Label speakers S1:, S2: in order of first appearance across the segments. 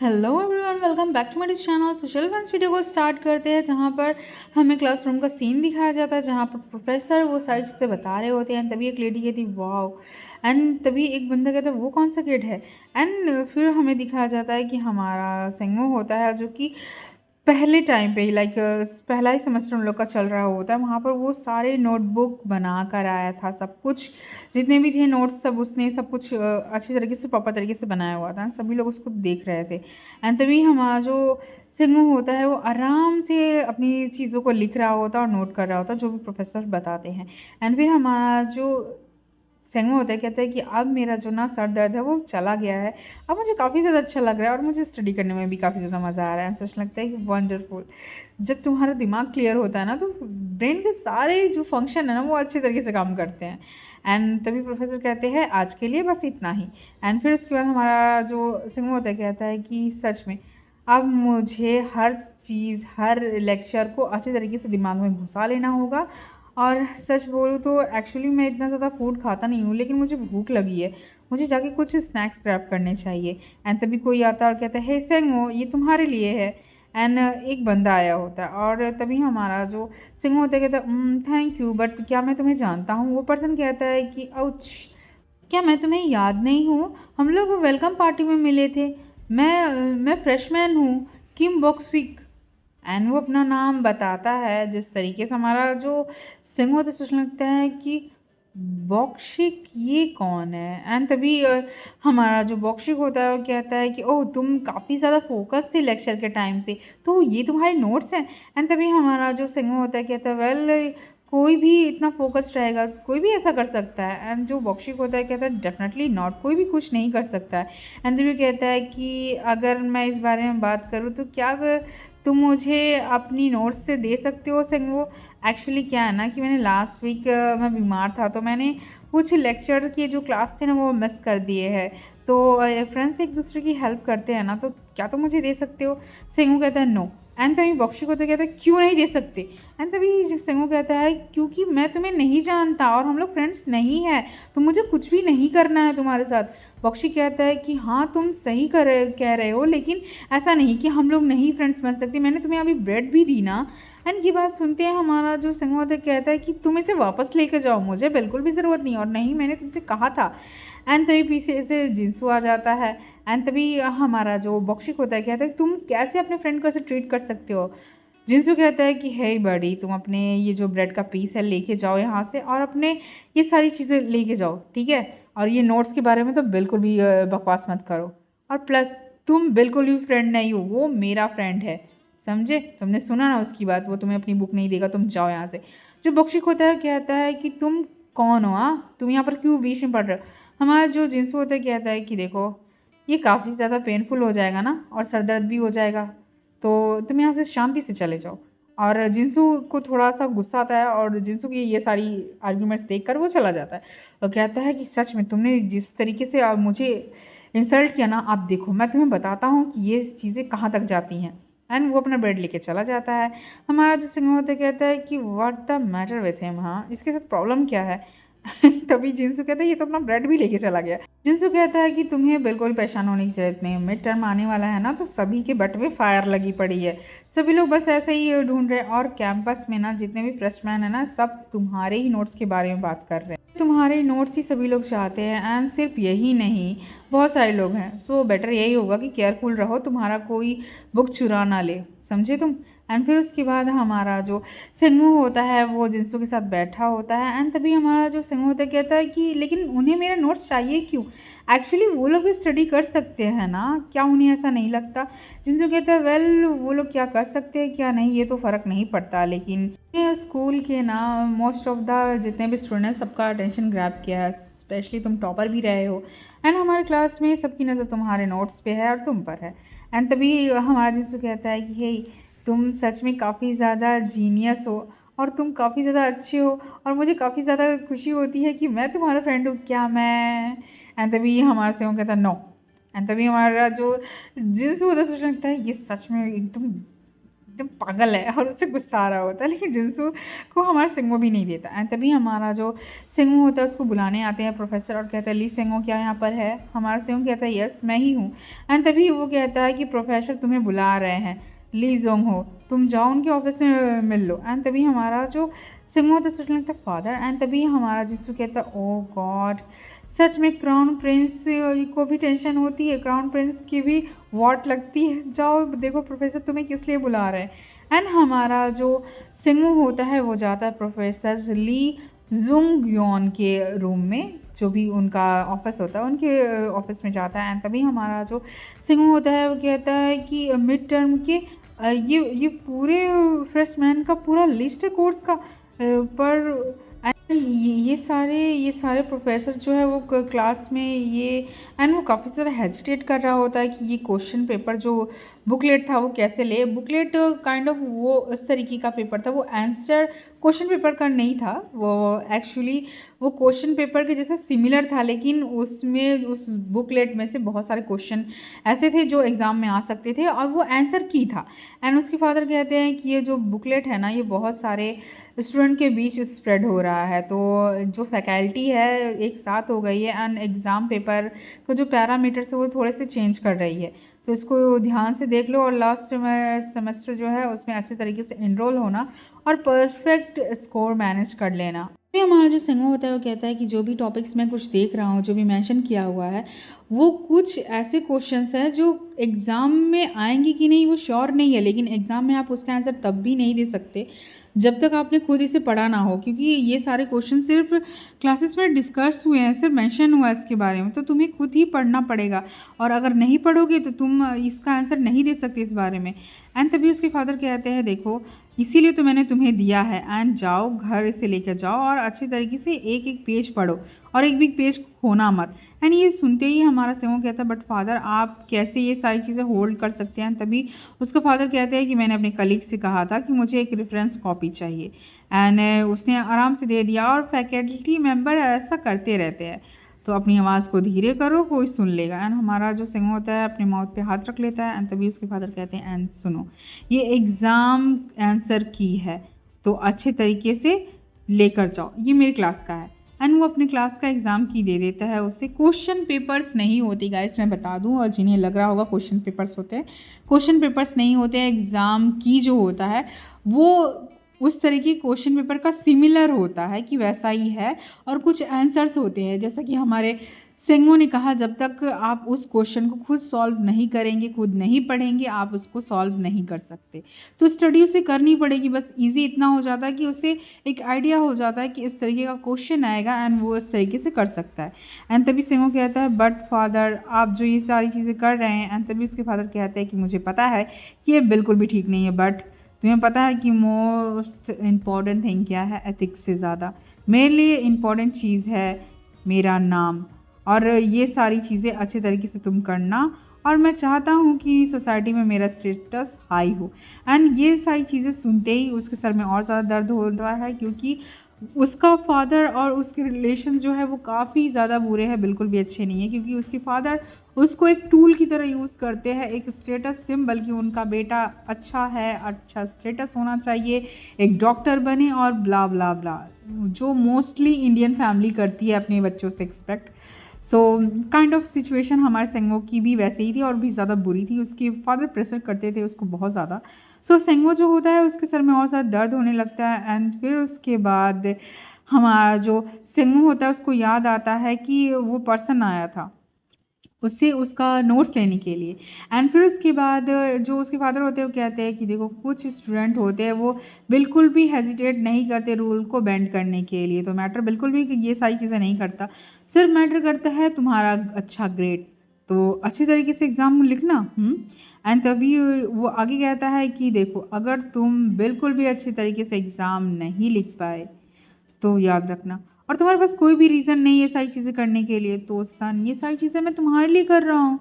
S1: Hello everyone, welcome back to my channel. Social friends video को start करते हैं जहाँ पर हमें क्लासरूम का सीन दिखाया जाता है, जहाँ पर प्रोफेसर वो सारी चीज़ें बता रहे होते हैं। तभी एक लेडी कहती वाओ, एंड तभी एक बंदा कहता है वो कौन सा किड है। एंड फिर हमें दिखाया जाता है कि हमारा सेंगो होता है जो कि पहले टाइम पे लाइक पहला ही सेमेस्टर उन लोग का चल रहा होता है। वहाँ पर वो सारे नोटबुक बना कर आया था, सब कुछ जितने भी थे नोट्स सब उसने सब कुछ अच्छी तरीके से प्रॉपर तरीके से बनाया हुआ था। सभी लोग उसको देख रहे थे। एंड तभी हमारा जो सिंगू होता है वो आराम से अपनी चीज़ों को लिख रहा होता और नोट कर रहा होता जो भी प्रोफेसर बताते हैं। एंड फिर हमारा जो सेंगो होता है कहता है कि अब मेरा जो ना सर दर्द है वो चला गया है। अब मुझे काफ़ी ज़्यादा अच्छा लग रहा है और मुझे स्टडी करने में भी काफ़ी ज़्यादा मज़ा आ रहा है। सोच लगता है कि वंडरफुल। जब तुम्हारा दिमाग क्लियर होता है ना तो ब्रेन के सारे जो फंक्शन है ना वो अच्छे तरीके से काम करते हैं। एंड तभी प्रोफेसर कहते हैं आज के लिए बस इतना ही। एंड फिर उसके बाद हमारा जो सेंगो होता है कहता है कि सच में अब मुझे हर चीज़ हर लेक्चर को अच्छे तरीके से दिमाग में घुसा लेना होगा। और सच बोलूँ तो एक्चुअली मैं इतना ज़्यादा फूड खाता नहीं हूँ, लेकिन मुझे भूख लगी है। मुझे जाके कुछ स्नैक्स ग्रैब करने चाहिए। एंड तभी कोई आता है और कहता है हे सेंगो, ये तुम्हारे लिए है। एंड एक बंदा आया होता है और तभी हमारा जो सेंगो होता है कहता है थैंक यू, बट क्या मैं तुम्हें जानता हूँ। वो पर्सन कहता है कि आउच, क्या मैं तुम्हें याद नहीं हूँ? हम लोग वेलकम पार्टी में मिले थे। मैं फ्रेशमैन हूँ, किम बॉक्सिक। एंड वो अपना नाम बताता है। जिस तरीके से हमारा जो सिंह होता है सोचने लगता है कि बॉक्शिक ये कौन है। एंड तभी हमारा जो बॉक्शिक होता है वो कहता है कि ओह तुम काफ़ी ज़्यादा फोकस थे लेक्चर के टाइम पे, तो ये तुम्हारे नोट्स हैं। एंड तभी हमारा जो सिंह होता है कहता है वेल, कोई भी इतना फोकस्ड रहेगा, कोई भी ऐसा कर सकता है। एंड जो बॉक्शिक होता है कहता है डेफिनेटली नॉट, कोई भी कुछ नहीं कर सकता है। एंड तभी कहता है कि अगर मैं इस बारे में बात करूँ तो क्या तुम मुझे अपनी नोट्स से दे सकते हो सेंगो। एक्चुअली क्या है ना कि मैंने लास्ट वीक मैं बीमार था, तो मैंने कुछ लेक्चर के जो क्लास थे ना वो मिस कर दिए हैं। तो फ्रेंड्स एक दूसरे की हेल्प करते हैं ना, तो क्या तुम मुझे दे सकते हो। सेंगो कहता है नो। एंड तभी बॉक्शी को तो कहता है क्यों नहीं दे सकते। एंड तभी जो सेंगो कहता है क्योंकि मैं तुम्हें नहीं जानता और हम लोग फ्रेंड्स नहीं है, तो मुझे कुछ भी नहीं करना है तुम्हारे साथ। बॉक्शी कहता है कि हाँ तुम सही कह रहे हो, लेकिन ऐसा नहीं कि हम लोग नहीं फ्रेंड्स बन सकते, मैंने तुम्हें अभी ब्रेड भी दी ना। एंड ये बात सुनते हैं हमारा जो संगवादक कहता है कि तुम इसे वापस लेकर जाओ, मुझे बिल्कुल भी ज़रूरत नहीं, और नहीं मैंने तुमसे कहा था। एंड तभी पीछे से जिंसू आ जाता है। एंड तभी हमारा जो बॉक्शिक होता है कहता है तुम कैसे अपने फ्रेंड को ऐसे ट्रीट कर सकते हो। जिंसू कहता है कि हे बड़ी, तुम अपने ये जो ब्रेड का पीस है लेके जाओ यहाँ से, और अपने ये सारी चीज़ें लेके जाओ, ठीक है। और ये नोट्स के बारे में तो बिल्कुल भी बकवास मत करो। और प्लस तुम बिल्कुल भी फ्रेंड नहीं हो, वो मेरा फ्रेंड है, समझे। तुमने सुना ना उसकी बात, वो तुम्हें अपनी बुक नहीं देगा, तुम जाओ यहाँ से। जो बख्शिक होता है कहता है कि तुम कौन हो, तुम यहाँ पर क्यों बीच में पढ़ रहे हो। हमारा जो जिंसू होता है कहता है कि देखो ये काफ़ी ज़्यादा पेनफुल हो जाएगा ना, और सर दर्द भी हो जाएगा, तो तुम यहाँ से शांति से चले जाओ। और जिंसू को थोड़ा सा गुस्सा आता है, और जिंसू की ये सारी आर्ग्यूमेंट्स देखकर वो चला जाता है और कहता है कि सच में तुमने जिस तरीके से मुझे इंसल्ट किया ना, आप देखो मैं तुम्हें बताता हूँ कि ये चीज़ें कहाँ तक जाती हैं। एंड वो अपना ब्रेड लेके चला जाता है। हमारा जो सिंह होता कहता है कि what the matter with him, हाँ इसके साथ प्रॉब्लम क्या है। तभी जिंसू कहता है ये तो अपना ब्रेड भी लेके चला गया। जिंसू कहता है कि तुम्हें बिल्कुल परेशान होने की जरूरत नहीं, मिड टर्म आने वाला है ना, तो सभी के बट में फायर लगी पड़ी है। सभी लोग बस ऐसे ही ढूंढ रहे हैं, और कैंपस में ना जितने भी फ्रेशमैन है ना सब तुम्हारे ही नोट्स के बारे में बात कर रहे हैं। तुम्हारे नोट्स ही सभी लोग चाहते हैं। एंड सिर्फ यही नहीं, बहुत सारे लोग हैं, सो बेटर यही होगा कि केयरफुल रहो, तुम्हारा कोई बुक चुरा ना ले, समझे तुम। एंड फिर उसके बाद हमारा जो सिंगू होता है वो जिंसू के साथ बैठा होता है। एंड तभी हमारा जो सिंगू होता है कहता है कि लेकिन उन्हें मेरा नोट्स चाहिए क्यों, एक्चुअली वो लोग भी स्टडी कर सकते हैं ना, क्या उन्हें ऐसा नहीं लगता। जिंसू कहता है वेल वो लोग क्या कर सकते हैं क्या नहीं ये तो फ़र्क नहीं पड़ता, लेकिन ये स्कूल के ना मोस्ट ऑफ द जितने भी स्टूडेंट्स सबका अटेंशन ग्रैब किया है, स्पेशली तुम टॉपर भी रहे हो। एंड हमारे क्लास में सबकी नज़र तुम्हारे नोट्स पे है और तुम पर है। एंड तभी हमारा जिंसू कहता है कि हे तुम सच में काफ़ी ज़्यादा जीनियस हो, और तुम काफ़ी ज़्यादा अच्छे हो, और मुझे काफ़ी ज़्यादा खुशी होती है कि मैं तुम्हारा फ्रेंड हूँ, क्या मैं। एंड तभी हमारे से वो कहता है नो। एंड तभी हमारा जो जिन्स होता है सोचने लगता है ये सच में एकदम एकदम पागल है और उससे गुस्सा आ रहा होता है, लेकिन जिनसू को हमारा सेंगो भी नहीं देता। एंड तभी हमारा जो सेंगो होता है उसको बुलाने आते हैं प्रोफेसर और कहता है ली सेंगो क्या यहाँ पर है। हमारा सेंगो कहता है यस मैं ही हूँ। एंड तभी वो कहता है कि प्रोफेसर तुम्हें बुला रहे हैं, ली जोंग हो, तुम जाओ उनके ऑफिस में मिल लो। एंड तभी हमारा जो सेंगो होता है सोचने लगता है फादर। एंड तभी हमारा जिसू कहता है ओ गॉड, सच में क्राउन प्रिंस को भी टेंशन होती है, क्राउन प्रिंस की भी वॉट लगती है, जाओ देखो प्रोफेसर तुम्हें किस लिए बुला रहे हैं। एंड हमारा जो सिंगू होता है वो जाता है प्रोफेसर ली जुंग योन के रूम में, जो भी उनका ऑफिस होता है उनके ऑफिस में जाता है। एंड तभी हमारा जो सिंगू होता है वो कहता है कि मिड टर्म के ये पूरे फ्रेशमैन का पूरा लिस्ट है कोर्स का, पर ये सारे प्रोफेसर जो है वो क्लास में ये, एंड वो काफ़ी ज़्यादा हेजिटेट कर रहा होता है कि ये क्वेश्चन पेपर जो बुकलेट था वो कैसे ले। बुकलेट काइंड ऑफ वो इस तरीके का पेपर था, वो आंसर क्वेश्चन पेपर का नहीं था, वो एक्चुअली वो क्वेश्चन पेपर के जैसा सिमिलर था, लेकिन उसमें उस बुकलेट में से बहुत सारे क्वेश्चन ऐसे थे जो एग्ज़ाम में आ सकते थे और वो आंसर की था। एंड उसके फादर कहते हैं कि ये जो बुकलेट है ना ये बहुत सारे स्टूडेंट के बीच स्प्रेड हो रहा है, तो जो फैकल्टी है एक साथ हो गई है एंड एग्ज़ाम पेपर को जो पैरामीटर्स है वो थोड़े से चेंज कर रही है, तो इसको ध्यान से देख लो और लास्ट में सेमेस्टर जो है उसमें अच्छे तरीके से इनरोल होना और परफेक्ट स्कोर मैनेज कर लेना। फिर हमारा जो सेंगो होता है वो कहता है कि जो भी टॉपिक्स मैं कुछ देख रहा हूँ, जो भी मेंशन किया हुआ है, वो कुछ ऐसे क्वेश्चंस हैं जो एग्ज़ाम में आएंगे कि नहीं वो श्योर नहीं है, लेकिन एग्ज़ाम में आप उसका आंसर तब भी नहीं दे सकते जब तक आपने खुद इसे पढ़ा ना हो, क्योंकि ये सारे क्वेश्चन सिर्फ क्लासेस में डिस्कस हुए हैं, सिर्फ मेंशन हुआ है इसके बारे में, तो तुम्हें खुद ही पढ़ना पड़ेगा और अगर नहीं पढ़ोगे तो तुम इसका आंसर नहीं दे सकते इस बारे में। एंड तभी उसके फादर कहते हैं देखो इसीलिए तो मैंने तुम्हें दिया है, एंड जाओ घर इसे लेकर जाओ और अच्छे तरीके से एक एक पेज पढ़ो और एक भी पेज खोना मत। एंड ये सुनते ही हमारा सेवो कहता है बट फादर आप कैसे ये सारी चीज़ें होल्ड कर सकते हैं। तभी उसका फादर कहते हैं कि मैंने अपने कलीग से कहा था कि मुझे एक रेफरेंस कॉपी चाहिए, एंड उसने आराम से दे दिया और फैकल्टी मेंबर ऐसा करते रहते हैं, तो अपनी आवाज़ को धीरे करो कोई सुन लेगा। एंड हमारा जो सिंगो होता है अपने माउथ पे हाथ रख लेता है एंड तभी उसके फादर कहते हैं एंड सुनो ये एग्ज़ाम आंसर की है तो अच्छे तरीके से लेकर जाओ, ये मेरी क्लास का है। एंड वो अपने क्लास का एग्ज़ाम की दे देता है उसे। क्वेश्चन पेपर्स नहीं होती गाइस मैं बता दूं, और जिन्हें लग रहा होगा क्वेश्चन पेपर्स होते हैं, क्वेश्चन पेपर्स नहीं होते हैं। एग्ज़ाम की जो होता है वो उस तरह की क्वेश्चन पेपर का सिमिलर होता है कि वैसा ही है, और कुछ आंसर्स होते हैं जैसा कि हमारे सेंगो ने कहा जब तक आप उस क्वेश्चन को खुद सॉल्व नहीं करेंगे, खुद नहीं पढ़ेंगे, आप उसको सॉल्व नहीं कर सकते। तो स्टडी उसे करनी पड़ेगी, बस इजी इतना हो जाता है कि उसे एक आइडिया हो जाता है कि इस तरीके का क्वेश्चन आएगा एंड वो इस तरीके से कर सकता है। एंड तभी सेंगो कहता है बट फादर आप जो ये सारी चीज़ें कर रहे हैं। एंड तभी उसके फादर कहते हैं कि मुझे पता है कि ये बिल्कुल भी ठीक नहीं है, बट तुम्हें पता है कि मोस्ट इम्पॉर्टेंट थिंग क्या है, एथिक्स से ज़्यादा मेरे लिए इम्पॉर्टेंट चीज़ है मेरा नाम, और ये सारी चीज़ें अच्छे तरीके से तुम करना, और मैं चाहता हूँ कि सोसाइटी में मेरा स्टेटस हाई हो। एंड ये सारी चीज़ें सुनते ही उसके सर में और ज़्यादा दर्द होता है, क्योंकि उसका फादर और उसके रिलेशन जो है वो काफ़ी ज़्यादा बुरे हैं, बिल्कुल भी अच्छे नहीं है, क्योंकि उसके फादर उसको एक टूल की तरह यूज़ करते हैं, एक स्टेटस सिंबल कि उनका बेटा अच्छा है, अच्छा स्टेटस होना चाहिए, एक डॉक्टर बने और ब्ला ब्ला ब्ला, जो मोस्टली इंडियन फैमिली करती है अपने बच्चों से expect. So kind of situation हमारे सेंगो की भी वैसे ही थी और भी ज़्यादा बुरी थी, उसके फादर प्रेशर करते थे उसको बहुत ज़्यादा। सो सेंगो जो होता है उसके सर में और ज़्यादा दर्द होने लगता है। एंड फिर उसके बाद हमारा जो सेंगो होता है उसको याद आता है कि वो पर्सन आया था उससे उसका नोट्स लेने के लिए। एंड फिर उसके बाद जो उसके फादर होते हैं वो कहते हैं कि देखो कुछ स्टूडेंट होते हैं वो बिल्कुल भी हेजिटेट नहीं करते रूल को बेंड करने के लिए, तो मैटर बिल्कुल भी ये सारी चीज़ें नहीं करता, सिर्फ मैटर करता है तुम्हारा अच्छा ग्रेड, तो अच्छी तरीके से एग्ज़ाम लिखना। एंड तभी वो आगे कहता है कि देखो अगर तुम बिल्कुल भी अच्छे तरीके से एग्ज़ाम नहीं लिख पाए तो याद रखना, और तुम्हारे पास कोई भी रीज़न नहीं है सारी चीज़ें करने के लिए, तो सन ये सारी चीज़ें मैं तुम्हारे लिए कर रहा हूँ,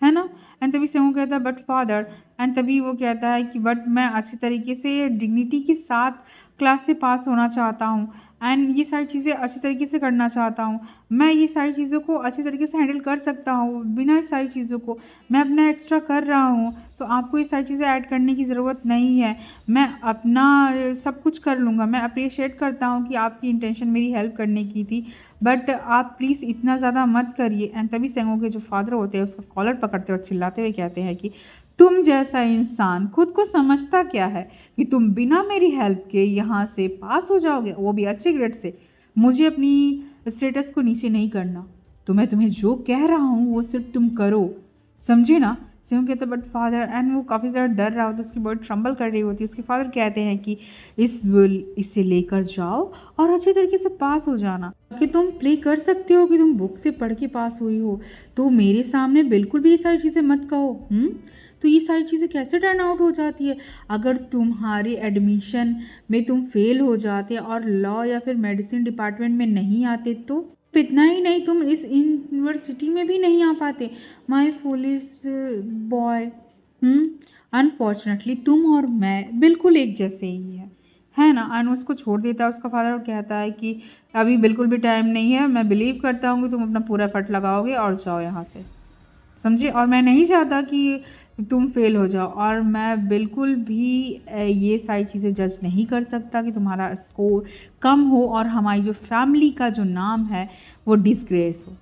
S1: है ना। एंड तभी सेंगो कहता है बट फादर, एंड तभी वो कहता है कि बट मैं अच्छे तरीके से डिग्निटी के साथ क्लास से पास होना चाहता हूँ, एंड ये सारी चीज़ें अच्छी तरीके से करना चाहता हूँ। मैं ये सारी चीज़ों को अच्छी तरीके से हैंडल कर सकता हूँ, बिना इस सारी चीज़ों को मैं अपना एक्स्ट्रा कर रहा हूँ, तो आपको ये सारी चीज़ें ऐड करने की ज़रूरत नहीं है। मैं अपना सब कुछ कर लूँगा। मैं अप्रिशिएट करता हूँ कि आपकी इंटेंशन मेरी हेल्प करने की थी, बट आप प्लीज़ इतना ज़्यादा मत करिए। एंड तभी सेंगो के जो फादर होते हैं उसका कॉलर पकड़ते और चिल्लाते हुए कहते हैं कि तुम जैसा इंसान खुद को समझता क्या है कि तुम बिना मेरी हेल्प के यहाँ से पास हो जाओगे, वो भी अच्छे ग्रेड से। मुझे अपनी स्टेटस को नीचे नहीं करना, तो मैं तुम्हें जो कह रहा हूँ वो सिर्फ तुम करो, समझे ना। सिंह कहता है बट फादर, एंड वो काफ़ी ज़्यादा डर रहा होता है, उसकी बॉडी ट्रम्बल कर रही होती है। उसके फादर कहते हैं कि इसे लेकर जाओ और अच्छे तरीके से पास हो जाना, कि तुम प्ले कर सकते हो कि तुम बुक से पढ़ के पास हुई हो, तो मेरे सामने बिल्कुल भी ये सारी चीज़ें मत कहो। तो ये सारी चीज़ें कैसे टर्न आउट हो जाती है अगर तुम्हारे एडमिशन में तुम फेल हो जाते और लॉ या फिर मेडिसिन डिपार्टमेंट में नहीं आते, तो इतना ही नहीं, तुम इस यूनिवर्सिटी में भी नहीं आ पाते। माई फूलिश बॉय। अनफॉर्चुनेटली तुम और मैं बिल्कुल एक जैसे ही है ना। अनु उसको छोड़ देता है उसका फादर और कहता है कि अभी बिल्कुल भी टाइम नहीं है, मैं बिलीव करता हूँ कि तुम अपना पूरा एफर्ट लगाओगे और जाओ यहाँ से, समझे। और मैं नहीं चाहता कि तुम फेल हो जाओ, और मैं बिल्कुल भी ये सारी चीज़ें जज नहीं कर सकता कि तुम्हारा स्कोर कम हो और हमारी जो फैमिली का जो नाम है वो डिसग्रेस हो।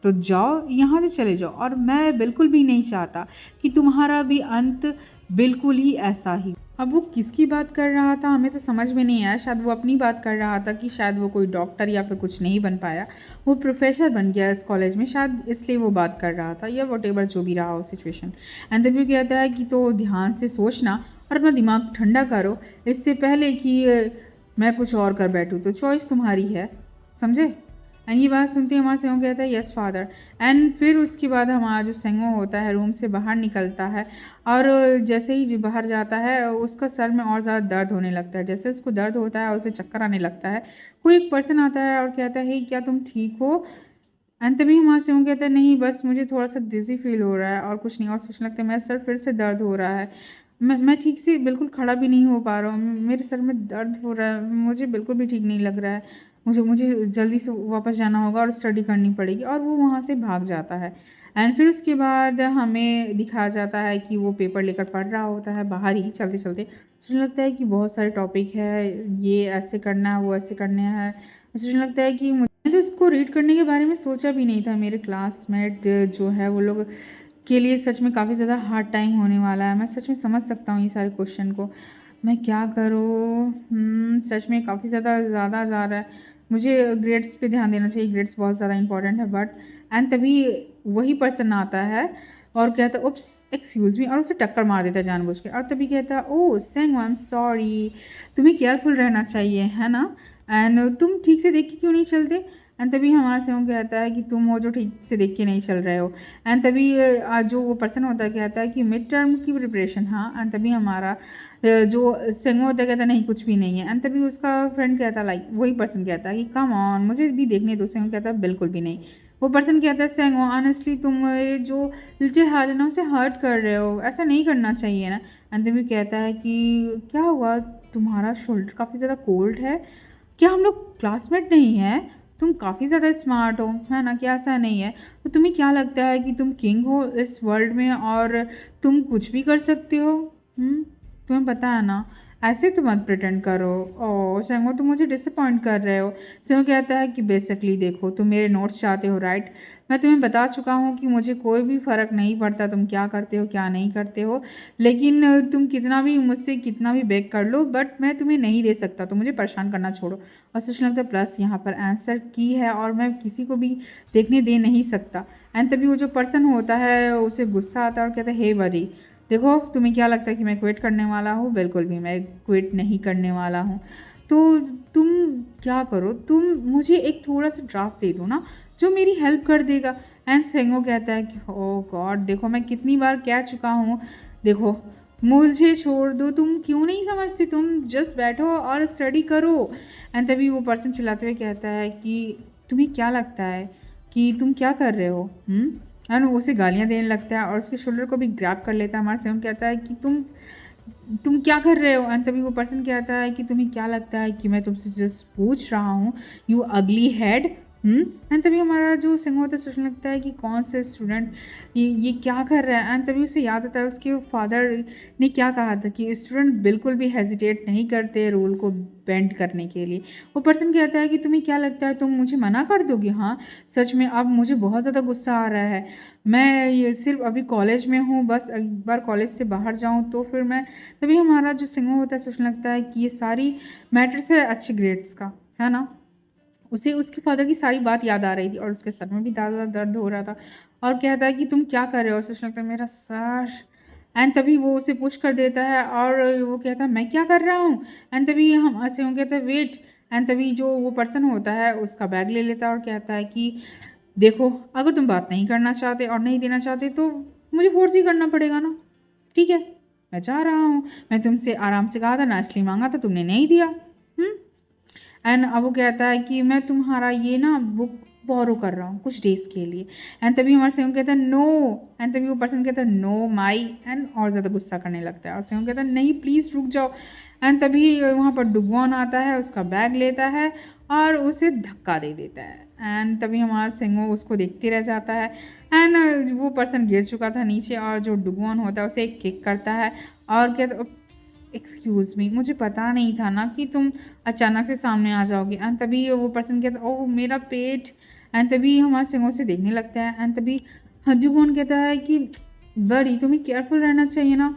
S1: तो जाओ यहाँ से, चले जाओ। और मैं बिल्कुल भी नहीं चाहता कि तुम्हारा भी अंत बिल्कुल ही ऐसा ही। अब वो किसकी बात कर रहा था हमें तो समझ में नहीं आया। शायद वो अपनी बात कर रहा था कि शायद वो कोई डॉक्टर या फिर कुछ नहीं बन पाया, वो प्रोफेसर बन गया इस कॉलेज में, शायद इसलिए वो बात कर रहा था, या वॉटेवर जो भी रहा हो सिचुएशन। एंड तभी कहता है कि तो ध्यान से सोचना और अपना दिमाग ठंडा करो इससे पहले कि मैं कुछ और कर बैठूँ, तो चॉइस तुम्हारी है, समझे। एंड ये बात सुनते ही हमारा सेंगो कहता है यस फादर। एंड फिर उसके बाद हमारा जो सेंगो होता है रूम से बाहर निकलता है, और जैसे ही बाहर जाता है उसका सर में और ज़्यादा दर्द होने लगता है। जैसे उसको दर्द होता है और उसे चक्कर आने लगता है, कोई एक पर्सन आता है और कहता है क्या तुम ठीक हो। एंड तभी हमारा सेंगो कहता है नहीं, बस मुझे थोड़ा सा डिजी फील हो रहा है और कुछ नहीं। और सोचने लगता है मेरा सर फिर से दर्द हो रहा है, मैं ठीक से बिल्कुल खड़ा भी नहीं हो पा रहा हूँ, मेरे सर में दर्द हो रहा है, मुझे बिल्कुल भी ठीक नहीं लग रहा है, मुझे जल्दी से वापस जाना होगा और स्टडी करनी पड़ेगी। और वो वहाँ से भाग जाता है। एंड फिर उसके बाद हमें दिखाया जाता है कि वो पेपर लेकर पढ़ रहा होता है बाहर ही चलते चलते। मुझे लगता है कि बहुत सारे टॉपिक है, ये ऐसे करना है, वो ऐसे करना है। मुझे लगता है कि मुझे तो इसको रीड करने के बारे में सोचा भी नहीं था। मेरे क्लासमेट जो है वो लोग के लिए सच में काफ़ी ज़्यादा हार्ड टाइम होने वाला है। मैं सच में समझ सकता हूँ ये सारे क्वेश्चन को, मैं क्या करूँ। सच में काफ़ी ज़्यादा जा रहा है। मुझे ग्रेड्स पे ध्यान देना चाहिए, ग्रेड्स बहुत ज़्यादा इंपॉर्टेंट है। बट एंड तभी वही पर्सन आता है और कहता है उप्स एक्सक्यूज़ मी, और उसे टक्कर मार देता है जानबूझ के। और तभी कहता है ओह सेंगो आई एम सॉरी, तुम्हें केयरफुल रहना चाहिए, है ना। एंड तुम ठीक से देख के क्यों नहीं चलते। एंड तभी हमारा सेंगो कहता है कि तुम हो जो ठीक से देख के नहीं चल रहे हो। एंड तभी जो वो पर्सन होता है कहता है कि मिड टर्म की प्रिपरेशन, हाँ। एंड तभी हमारा जो सेंगो होता है कहता नहीं कुछ भी नहीं है। एंड तभी उसका फ्रेंड कहता लाइक वही पर्सन कहता है कि कम ऑन मुझे भी देखने दो। सेंगो कहता है बिल्कुल भी नहीं। वो पर्सन कहता है सेंगो ऑनेस्टली तुम जो लिटिल हार्ट है ना उसे हर्ट कर रहे हो, ऐसा नहीं करना चाहिए ना। एंड तभी कहता है कि क्या हुआ, तुम्हारा शोल्डर काफ़ी ज़्यादा कोल्ड है क्या, हम लोग क्लासमेट नहीं हैं, तुम काफ़ी ज़्यादा स्मार्ट हो, है ना, क्या ऐसा नहीं है। तो तुम्हें क्या लगता है कि तुम किंग हो इस वर्ल्ड में और तुम कुछ भी कर सकते हो। तुम्हें पता है ना, ऐसे तो मत प्रिटेंड करो। ओ सेंगो तुम मुझे डिसअपॉइंट कर रहे हो। सेंगो कहता है कि बेसिकली देखो तुम मेरे नोट्स चाहते हो राइट, मैं तुम्हें बता चुका हूँ कि मुझे कोई भी फ़र्क नहीं पड़ता तुम क्या करते हो क्या नहीं करते हो, लेकिन तुम कितना भी मुझसे कितना भी बेग कर लो बट मैं तुम्हें नहीं दे सकता, तो मुझे परेशान करना छोड़ो। और सोचने लगता है प्लस यहाँ पर आंसर की है और मैं किसी को भी देखने दे नहीं सकता। एंड तभी वो जो पर्सन होता है उसे गुस्सा आता है और कहता है हे बडी, देखो तुम्हें क्या लगता है कि मैं क्विट करने वाला हूँ, बिल्कुल भी मैं क्विट नहीं करने वाला हूँ। तो तुम क्या करो, तुम मुझे एक थोड़ा सा ड्राफ्ट दे दो ना जो मेरी हेल्प कर देगा। एंड सेंगो कहता है कि ओ गॉड देखो मैं कितनी बार कह चुका हूँ, देखो मुझे छोड़ दो, तुम क्यों नहीं समझते, तुम जस्ट बैठो और स्टडी करो। एंड तभी वो पर्सन चिल्लाते हुए कहता है कि तुम्हें क्या लगता है कि तुम क्या कर रहे हो। एंड वो उसे गालियाँ देने लगता है और उसके शोल्डर को भी ग्रैब कर लेता है। हमारा सेंगो कहता है कि तुम तुम क्या कर रहे हो? एंड तभी वो पर्सन कहता है कि तुम्हें क्या लगता है कि मैं तुमसे जस्ट पूछ रहा हूँ, यू अगली हेड। एंड तभी हमारा जो सिंह होता है सोचने लगता है कि कौन से स्टूडेंट ये क्या कर रहा है। एंड तभी उसे याद आता है उसके फादर ने क्या कहा था कि स्टूडेंट बिल्कुल भी हेजिटेट नहीं करते रूल को बेंड करने के लिए। वो पर्सन कहता है कि तुम्हें क्या लगता है तुम मुझे मना कर दोगे? हाँ सच में अब मुझे बहुत ज़्यादा गुस्सा आ रहा है। मैं ये सिर्फ अभी कॉलेज में हूँ, बस एक बार कॉलेज से बाहर जाऊँ तो फिर मैं। तभी हमारा जो सिंह होता है सोचने लगता है कि ये सारी मैटर्स है अच्छे ग्रेड्स का, है ना। उसे उसके फादर की सारी बात याद आ रही थी और उसके सर में भी ज़्यादा दर्द हो रहा था और कहता है कि तुम क्या कर रहे हो? सोचने लगता है मेरा सर। एंड तभी वो उसे पुश कर देता है और वो कहता है मैं क्या कर रहा हूँ? एंड तभी हम ऐसे होंगे कहते हैं वेट। एंड तभी जो वो पर्सन होता है उसका बैग ले लेता है और कहता है कि देखो अगर तुम बात नहीं करना चाहते और नहीं देना चाहते तो मुझे फोर्स ही करना पड़ेगा ना, ठीक है मैं जा रहा हूँ। मैं तुमसे आराम से कहा था ना, इसलिए मांगा था, तुमने नहीं दिया। एंड अब वो कहता है कि मैं तुम्हारा ये ना बुक बोरो कर रहा हूँ कुछ डेज के लिए। एंड तभी हमारे सेवन कहता है नो। एंड तभी वो पर्सन कहता है नो माई। एंड और ज़्यादा गुस्सा करने लगता है और सेवन कहता है नहीं प्लीज़ रुक जाओ। एंड तभी वहाँ पर डुगवान आता है, उसका बैग लेता है और उसे धक्का दे देता है। एंड तभी हमारा सिंगो उसको देखते रह जाता है। एंड वो पर्सन गिर चुका था नीचे और जो डुगवान होता है उसे एक किक करता है और कहता एक्सक्यूज़ मी, मुझे पता नहीं था ना कि तुम अचानक से सामने आ जाओगे। एंड तभी वो पर्सन कहता है ओह मेरा पेट। एंड तभी हमारे सिंगों से देखने लगता है। एंड तभी हजूगोन कहता है कि बड़ी तुम्हें केयरफुल रहना चाहिए ना,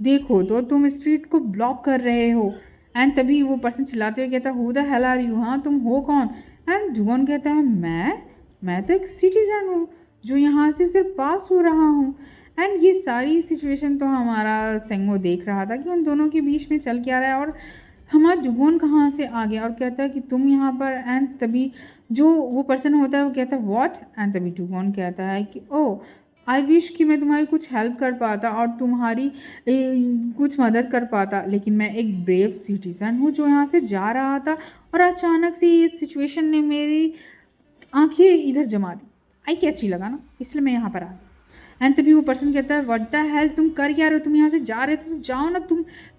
S1: देखो तो तुम स्ट्रीट को ब्लॉक कर रहे हो। एंड तभी वो पर्सन चिल्लाते हुए कहता है who the hell are you, हाँ तुम हो कौन? एंड जुगोन कहता है मैं तो एक सिटीजन हूँ जो यहाँ से सिर्फ पास हो रहा हूँ। एंड ये सारी सिचुएशन तो हमारा सेंगो देख रहा था कि उन दोनों के बीच में चल क्या रहा है और हमारा जुगोन कहाँ से आ गया और कहता है कि तुम यहाँ पर। एंड तभी जो वो पर्सन होता है वो कहता है व्हाट। एंड तभी जुगोन कहता है कि ओह आई विश कि मैं तुम्हारी कुछ हेल्प कर पाता और तुम्हारी कुछ मदद कर पाता, लेकिन मैं एक ब्रेव सिटीज़न हूँ जो यहाँ से जा रहा था और अचानक से इस सिचुएशन ने मेरी आंखें इधर जमा दी। आई क्या अच्छी लगा ना, इसलिए मैं यहाँ पर आ गई। एंड तभी वो पर्सन कहता है व्हाट द हेल, तुम कर क्या रहे हो? तुम यहाँ से जा रहे थे तो जाओ ना,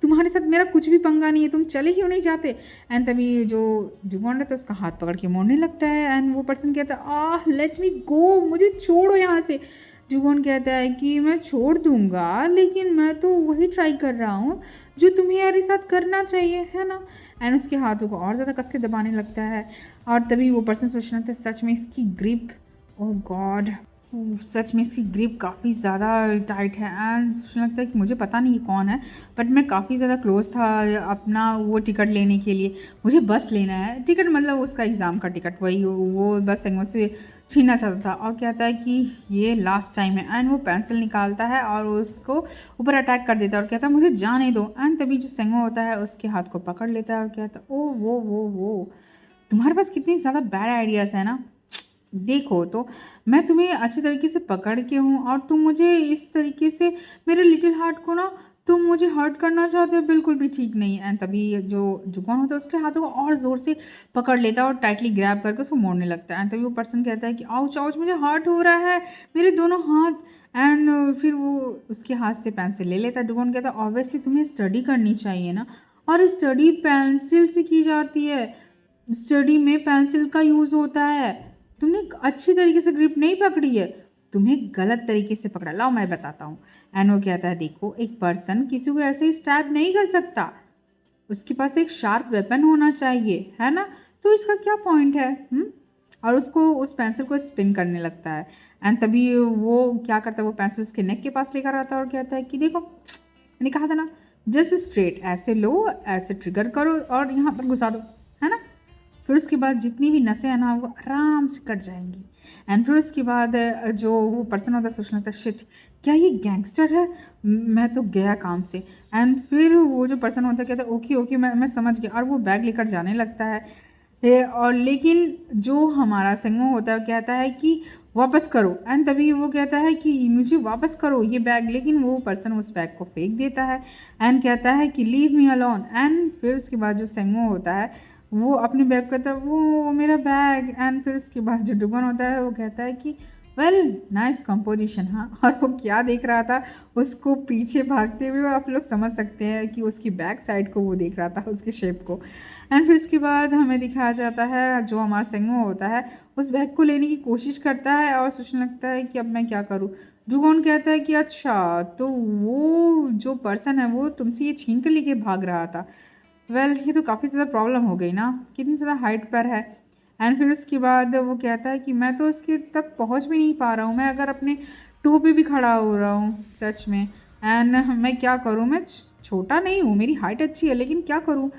S1: तुम्हारे साथ मेरा कुछ भी पंगा नहीं है, तुम चले क्यों नहीं जाते? एंड तभी जो जुगोन रहता है उसका हाथ पकड़ के मोड़ने लगता है। एंड वो पर्सन कहता है आह लेट मी गो, मुझे छोड़ो यहाँ से। जुगोन कहता है कि मैं छोड़ दूंगा लेकिन मैं तो वही ट्राई कर रहा हूँ जो तुम्हारे साथ करना चाहिए, है ना। एंड उसके हाथों को और ज़्यादा कस के दबाने लगता है और तभी वो पर्सन सोचना था सच में इसकी ग्रिप, ओह गॉड, सच में इसकी ग्रिप काफ़ी ज़्यादा टाइट है। एंड सोचने लगता है कि मुझे पता नहीं ये कौन है, बट मैं काफ़ी ज़्यादा क्लोज था अपना वो टिकट लेने के लिए। मुझे बस लेना है, टिकट मतलब उसका एग्ज़ाम का टिकट, वही वो बस संगों से छीनना चाहता था और कहता है कि ये लास्ट टाइम है। एंड वो पेंसिल निकालता है और उसको ऊपर अटैक कर देता है और कहता है मुझे जाने दो। एंड तभी जो सेंगो होता है उसके हाथ को पकड़ लेता है और कहता है ओ वो तुम्हारे पास कितनी ज़्यादा बैड आइडियाज़ है ना, देखो तो मैं तुम्हें अच्छे तरीके से पकड़ के हूँ और तुम मुझे इस तरीके से मेरे लिटिल हार्ट को ना तुम मुझे हर्ट करना चाहते हो, बिल्कुल भी ठीक नहीं है। एंड तभी जो जुगोन होता है उसके हाथों को और ज़ोर से पकड़ लेता है और टाइटली ग्रैब करके उसको मोड़ने लगता है। एंड तभी वो पर्सन कहता है कि आउच आउच मुझे हर्ट हो रहा है मेरे दोनों हाथ। एंड फिर वो उसके हाथ से पेंसिल ले लेता है। जुगोन कहता है ऑब्वियसली तुम्हें स्टडी करनी चाहिए ना, और स्टडी पेंसिल से की जाती है, स्टडी में पेंसिल का यूज़ होता है, तुमने अच्छी तरीके से ग्रिप नहीं पकड़ी है, तुम्हें गलत तरीके से पकड़ा, लाओ मैं बताता हूँ। एंड वो कहता है देखो एक पर्सन किसी को ऐसे ही स्टैब नहीं कर सकता, उसके पास एक शार्प वेपन होना चाहिए, है ना, तो इसका क्या पॉइंट है? और उसको उस पेंसिल को स्पिन करने लगता है। एंड तभी वो क्या करता है, वो पेंसिल उसके नेक के पास लेकर आता है और कहता है कि देखो मैंने कहा था ना, जस्ट स्ट्रेट ऐसे लो, ऐसे ट्रिगर करो और यहाँ पर घुसा दो, है ना। फिर उसके बाद जितनी भी नसें हैं ना वो आराम से कट जाएंगी। एंड फिर उसके बाद जो वो पर्सन होता है सोचना था शिट क्या ये गैंगस्टर है, मैं तो गया काम से। एंड फिर वो जो पर्सन होता है कहता है ओके ओके मैं समझ गया, और वो बैग लेकर जाने लगता है। और लेकिन जो हमारा संगो होता है कहता है कि वापस करो। एंड तभी वो कहता है कि मुझे वापस करो ये बैग, लेकिन वो पर्सन उस बैग को फेंक देता है एंड कहता है कि लीव मी अलोन। एंड फिर उसके बाद जो संगो होता है वो अपने बैग कहता है वो मेरा बैग। एंड फिर उसके बाद जो डुगन होता है वो कहता है कि वेल नाइस कंपोजिशन। हाँ, और वो क्या देख रहा था उसको पीछे भागते हुए, आप लोग समझ सकते हैं कि उसकी बैक साइड को वो देख रहा था, उसके शेप को। एंड फिर उसके बाद हमें दिखाया जाता है जो हमारा सेंगो होता है उस बैग को लेने की कोशिश करता है और सोचने लगता है कि अब मैं क्या करूँ। जुगोन कहता है कि अच्छा तो वो जो पर्सन है वो तुमसे ये छीन कर लेके भाग रहा था। वेल ये तो काफ़ी ज़्यादा प्रॉब्लम हो गई ना, कितनी ज़्यादा हाइट पर है। एंड फिर उसके बाद वो कहता है कि मैं तो उसके तक पहुंच भी नहीं पा रहा हूँ, मैं अगर अपने टू पे भी खड़ा हो रहा हूँ सच में। एंड मैं क्या करूँ, मैं छोटा नहीं हूँ, मेरी हाइट अच्छी है, लेकिन क्या करूँ,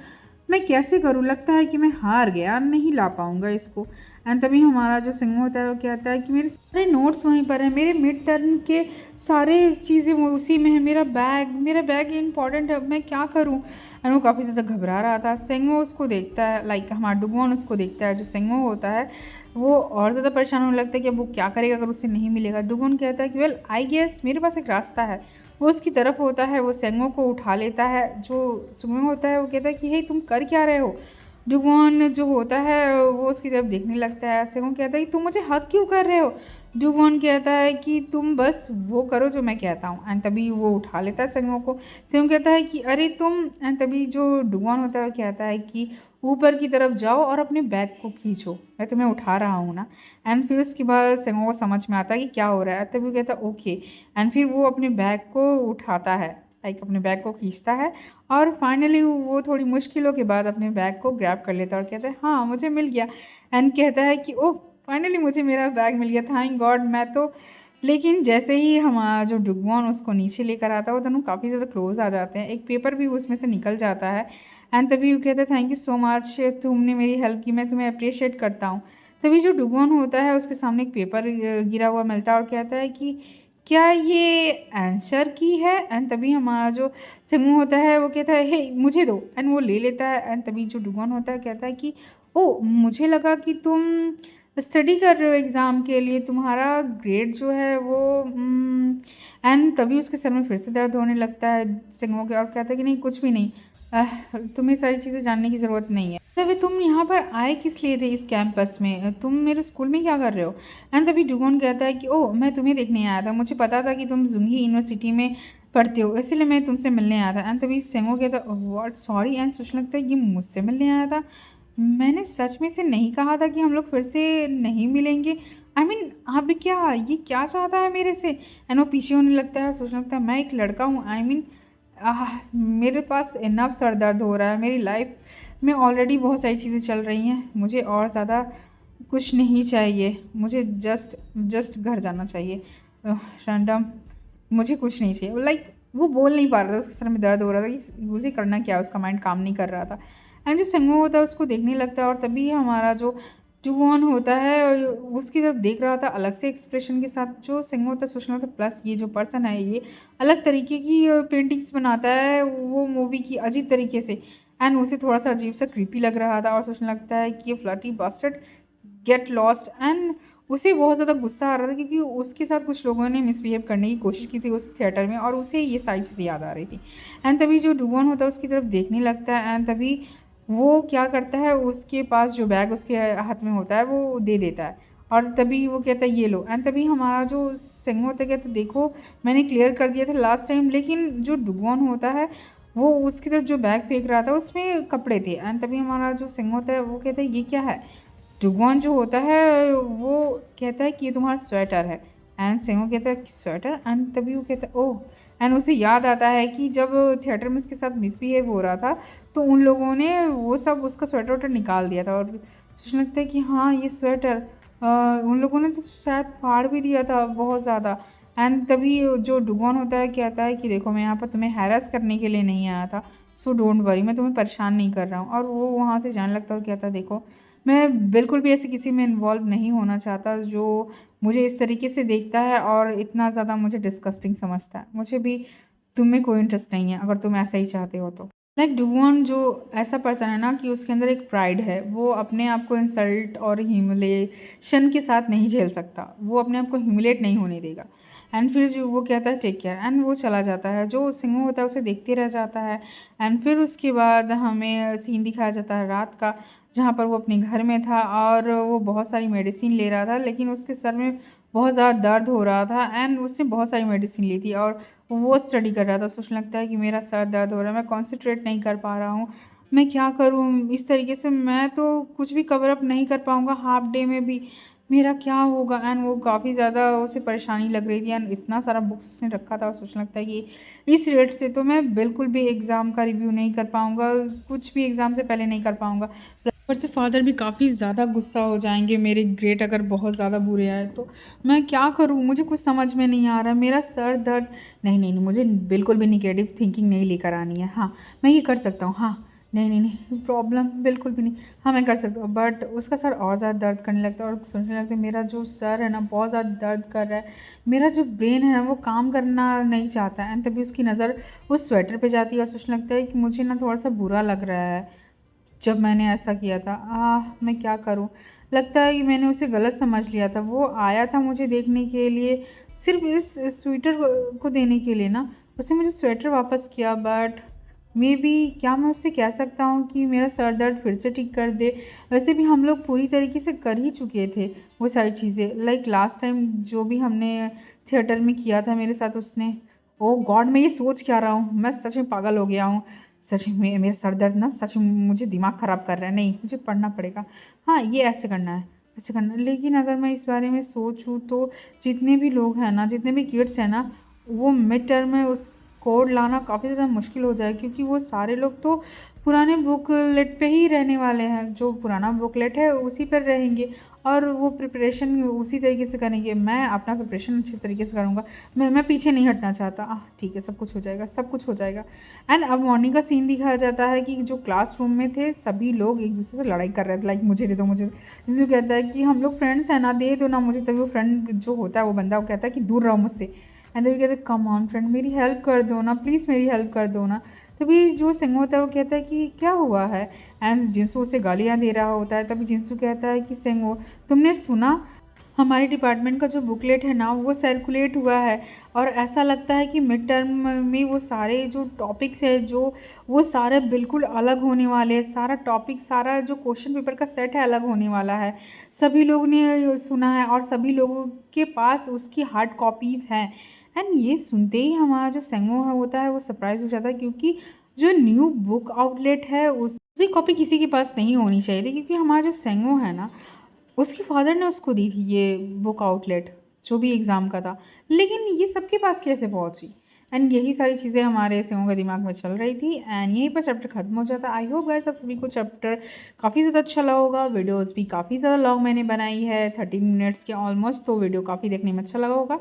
S1: मैं कैसे करूँ, लगता है कि मैं हार गया, नहीं ला पाऊँगा इसको। एंड तभी हमारा जो सिंह होता है वो कहता है कि मेरे सारे नोट्स वहीं पर हैं, मेरे मिड टर्म के सारे चीज़ें वो उसी में है, मेरा बैग इंपॉर्टेंट है, अब मैं क्या करूँ। एंड वो काफ़ी ज़्यादा घबरा रहा था। सेंगो उसको देखता है, लाइक हमारा डुगोन उसको देखता है, जो सेंगो होता है वो और ज़्यादा परेशान होने लगता है कि अब वो क्या करेगा अगर उससे नहीं मिलेगा। डुगोन कहता है कि वेल आई गेस मेरे पास एक रास्ता है। वो उसकी तरफ होता है, वो सेंगो को उठा लेता है। जो सेंगो होता है वो कहता है कि हे तुम कर क्या रहे हो। डुगोन जो होता है वो उसकी तरफ देखने लगता है। सेंगो कहता है कि तुम मुझे हक क्यों कर रहे हो। डुगोन कहता है कि तुम बस वो करो जो मैं कहता हूँ। एंड तभी वो उठा लेता है सेंगो को। सेंगो कहता है कि अरे तुम। एंड तभी जो डुगोन होता है वो कहता है कि ऊपर की तरफ जाओ और अपने बैग को खींचो, मैं तुम्हें उठा रहा हूँ ना। एंड फिर उसके बाद सेंगो को समझ में आता है कि क्या हो रहा है, तभी वो कहता है ओके। एंड फिर वो अपने बैग को उठाता है, लाइक अपने बैग को खींचता है। और फाइनली वो थोड़ी मुश्किलों के बाद अपने बैग को ग्रैब कर लेता है और कहता है हाँ मुझे मिल गया। एंड कहता है कि ओह फाइनली मुझे मेरा बैग मिल गया, थैंक गॉड। मैं तो लेकिन जैसे ही हमारा जो डुगोन उसको नीचे लेकर आता है वो दोनों काफ़ी ज़्यादा क्लोज आ जाते हैं, एक पेपर भी उसमें से निकल जाता है। एंड तभी वो कहता है थैंक यू सो मच, तुमने मेरी हेल्प की, मैं तुम्हें अप्रिशिएट करता हूँ। तभी जो डुगोन होता है उसके सामने एक पेपर गिरा हुआ मिलता है और कहता है कि क्या ये आंसर की है। एंड तभी हमारा जो सिंगू होता है वो कहता है हे मुझे दो। एंड वो ले लेता है। एंड तभी जो डुगोन होता है कहता है कि ओ मुझे लगा कि तुम स्टडी कर रहे हो एग्ज़ाम के लिए, तुम्हारा ग्रेड जो है वो एंड तभी उसके सर में फिर से दर्द होने लगता है सिंगों के, और कहता है कि नहीं कुछ भी नहीं, तुम्हें सारी चीज़ें जानने की ज़रूरत नहीं है। तभी तुम यहाँ पर आए किस लिए थे इस कैंपस में, तुम मेरे स्कूल में क्या कर रहे हो। एंड तभी डुगोन कहता है कि ओह मैं तुम्हें देखने आया था, मुझे पता था कि तुम जुंगी यूनिवर्सिटी में पढ़ते हो, इसलिए मैं तुमसे मिलने आया था। एंड तभी सेंगो कहता है व्हाट सॉरी। एंड सोचने लगता है ये मुझसे मिलने आया था, मैंने सच में से नहीं कहा था कि हम लोग फिर से नहीं मिलेंगे। आई मीन अब क्या ये क्या चाहता है मेरे से। एंड वो पीछे होने लगता है, सोचने लगता है मैं एक लड़का हूँ, आई मीन मेरे पास इनफ सर दर्द हो रहा है, मेरी लाइफ में ऑलरेडी बहुत सारी चीज़ें चल रही हैं, मुझे और ज़्यादा कुछ नहीं चाहिए, मुझे जस्ट जस्ट घर जाना चाहिए रैंडम, मुझे कुछ नहीं चाहिए। लाइक वो बोल नहीं पा रहा था, उसके सर में दर्द हो रहा था कि उसे करना क्या है, उसका माइंड काम नहीं कर रहा था। एंड जो संगो होता है उसको देखने लगता है और तभी हमारा जो जुगोन होता है उसकी तरफ देख रहा था अलग से एक्सप्रेशन के साथ। जो संगो होता है सोचना था प्लस ये जो पर्सन है ये अलग तरीके की पेंटिंग्स बनाता है वो मूवी की अजीब तरीके से। एंड उसे थोड़ा सा अजीब सा क्रीपी लग रहा था और सोचने लगता है कि ये flirty bastard get lost. And उसे बहुत ज़्यादा गुस्सा आ रहा था क्योंकि उसके साथ कुछ लोगों ने मिसबिहेव करने की कोशिश की थी उस थिएटर में और उसे ये सारी चीज़ें याद आ रही थी। एंड तभी जो डुगोन होता है उसकी तरफ देखने लगता है। एंड तभी वो क्या करता है, उसके पास जो बैग उसके हाथ में होता है वो दे देता है और तभी वो कहता है ये लो। एंड तभी हमारा जो सिंह होता है कहता है देखो मैंने क्लियर कर दिया था लास्ट टाइम, लेकिन जो डुगोन होता है वो उसकी तरफ जो बैग फेंक रहा था उसमें कपड़े थे। एंड तभी हमारा जो सिंह होता है वो कहता है ये क्या है। डुगोन जो होता है वो कहता है कि ये तुम्हारा स्वेटर है। एंड सेंगो कहता है कि स्वेटर। एंड तभी वो कहता है ओह। एंड उसे याद आता है कि जब थिएटर में उसके साथ मिसबिहेव हो रहा था तो उन लोगों ने वो सब उसका स्वेटर वेटर निकाल दिया था और सोचने लगता है कि हाँ ये स्वेटर उन लोगों ने तो शायद फाड़ भी दिया था बहुत ज़्यादा। एंड तभी जो डुगोन होता है कहता है कि देखो मैं यहाँ पर तुम्हें हैरेस करने के लिए नहीं आया था, सो डोंट वरी, मैं तुम्हें परेशान नहीं कर रहा हूँ। और वो वहाँ से जाने लगता है और कहता है देखो मैं बिल्कुल भी ऐसे किसी में इन्वॉल्व नहीं होना चाहता जो मुझे इस तरीके से देखता है और इतना ज़्यादा मुझे डिस्गस्टिंग समझता है, मुझे भी तुम में कोई इंटरेस्ट नहीं है अगर तुम ऐसा ही चाहते हो तो। लाइक डुगोन जो ऐसा पर्सन है ना कि उसके अंदर एक प्राइड है, वो अपने आप को इंसल्ट और ह्यूमिलेशन के साथ नहीं झेल सकता, वो अपने आप को ह्यूमिलेट नहीं होने देगा। एंड फिर जो वो कहता है टेक केयर एंड वो चला जाता है। जो सिंगो होता है उसे देखते रह जाता है। एंड फिर उसके बाद हमें सीन दिखाया जाता है रात का, जहाँ पर वो अपने घर में था और वो बहुत सारी मेडिसिन ले रहा था लेकिन उसके सर में बहुत ज़्यादा दर्द हो रहा था एंड उसने बहुत सारी मेडिसिन ली थी और वो स्टडी कर रहा था। सोचने लगता है कि मेरा सर दर्द हो रहा है, मैं कॉन्सेंट्रेट नहीं कर पा रहा हूँ, मैं क्या करूँ? इस तरीके से मैं तो कुछ भी कवर अप नहीं कर पाऊँगा हाफ डे में भी, मेरा क्या होगा? एंड वो काफ़ी ज़्यादा उसे परेशानी लग रही थी एंड इतना सारा बुक्स उसने रखा था और सोचने लगता है कि इस रेट से तो मैं बिल्कुल भी एग्ज़ाम का रिव्यू नहीं कर पाऊँगा, कुछ भी एग्ज़ाम से पहले नहीं कर पाऊँगा। ऊपर से फादर भी काफ़ी ज़्यादा गुस्सा हो जाएँगे मेरे ग्रेड अगर बहुत ज़्यादा बुरे आए तो। मैं क्या करूँ? मुझे कुछ समझ में नहीं आ रहा, मेरा सर दर्द नहीं, नहीं, नहीं, मुझे बिल्कुल भी नेगेटिव थिंकिंग नहीं लेकर आनी है। हाँ, मैं ये कर सकता हूँ। हाँ, नहीं, नहीं, नहीं, प्रॉब्लम बिल्कुल भी नहीं। हाँ, मैं कर सकता हूँ। बट उसका सर और ज़्यादा दर्द करने लगता है और सोचने लगता है मेरा जो सर है ना बहुत ज़्यादा दर्द कर रहा है। मेरा जो ब्रेन है ना वो काम करना नहीं चाहता है एंड तभी उसकी नज़र उस स्वेटर पे जाती है और सोचने लगता है कि मुझे ना थोड़ा-सा बुरा लग रहा है, जब मैंने ऐसा किया था। मैं क्या करूँ? लगता है कि मैंने उसे गलत समझ लिया था। वो आया था मुझे देखने के लिए सिर्फ़ इस स्वेटर को देने के लिए ना। उसने मुझे स्वेटर वापस किया बट मेबी क्या मैं उससे कह सकता हूँ कि मेरा सर दर्द फिर से ठीक कर दे? वैसे भी हम लोग पूरी तरीके से कर ही चुके थे वो सारी चीज़ें। लाइक लास्ट टाइम जो भी हमने थिएटर में किया था मेरे साथ उसने। ओह गॉड! मैं ये सोच क्या रहा हूँ? मैं सच में पागल हो गया हूँ। सच में मेरा सर दर्द ना सच में मुझे दिमाग ख़राब कर रहा है। नहीं, मुझे पढ़ना पड़ेगा। हाँ, ये ऐसे करना है, ऐसे करना है। लेकिन अगर मैं इस बारे में सोचूँ तो जितने भी लोग हैं ना, जितने भी किड्स हैं ना, वो मिड टर्म में उस कोड लाना काफ़ी ज़्यादा मुश्किल हो जाए क्योंकि वो सारे लोग तो पुराने बुकलेट पे ही रहने वाले हैं। जो पुराना बुकलेट है उसी पर रहेंगे और वो प्रिपरेशन उसी तरीके से करेंगे। मैं अपना प्रिपरेशन अच्छी तरीके से करूँगा। मैं पीछे नहीं हटना चाहता। ठीक है, सब कुछ हो जाएगा, सब कुछ हो जाएगा। एंड अब मॉर्निंग का सीन दिखाया जाता है कि जो क्लासरूम में थे सभी लोग एक दूसरे से लड़ाई कर रहे थे लाइक मुझे दे दो मुझे। जिसको कहता है कि हम लोग फ्रेंड्स हैं ना, दे दो ना मुझे। तभी वो फ्रेंड जो होता है वो बंदा वो कहता है कि दूर रहो मुझसे। एंड तभी कहते हैं कम ऑन फ्रेंड मेरी हेल्प कर दो ना प्लीज़, मेरी हेल्प कर दो ना। तभी जो सिंह होता है वो कहता है कि क्या हुआ है? एंड जिनसू उसे गालियाँ दे रहा होता है। तभी जिनसू कहता है कि सिंह तुमने सुना हमारे डिपार्टमेंट का जो बुकलेट है ना वो सर्कुलेट हुआ है और ऐसा लगता है कि मिड टर्म में वो सारे जो टॉपिक्स है जो वो सारे बिल्कुल अलग होने वाले हैं। सारा टॉपिक सारा जो क्वेश्चन पेपर का सेट है अलग होने वाला है। सभी लोगों ने सुना है और सभी लोगों के पास उसकी हार्ड कॉपीज़ हैं। एंड ये सुनते ही हमारा जो सेंगो है होता है वो सरप्राइज हो जाता है क्योंकि जो न्यू बुक आउटलेट है उसकी कॉपी किसी के पास नहीं होनी चाहिए थी क्योंकि हमारा जो सेंगो है ना उसके फादर ने उसको दी थी ये बुक आउटलेट जो भी एग्ज़ाम का था। लेकिन ये सबके पास कैसे पहुंची? एंड यही सारी चीज़ें हमारे सिंहों के दिमाग में चल रही थी एंड यहीं पर चैप्टर खत्म हो जाता। आई होप गाइस आप सभी को चैप्टर काफ़ी ज़्यादा अच्छा लगा होगा। वीडियोस भी काफ़ी ज़्यादा लॉन्ग मैंने बनाई है 30 मिनट्स के ऑलमोस्ट, तो वीडियो काफ़ी देखने में अच्छा लगा होगा।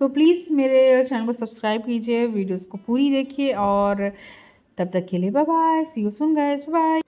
S1: तो प्लीज़ मेरे चैनल को सब्सक्राइब कीजिए, वीडियोज़ को पूरी देखिए और तब तक के लिए bye bye, see you soon guys, bye.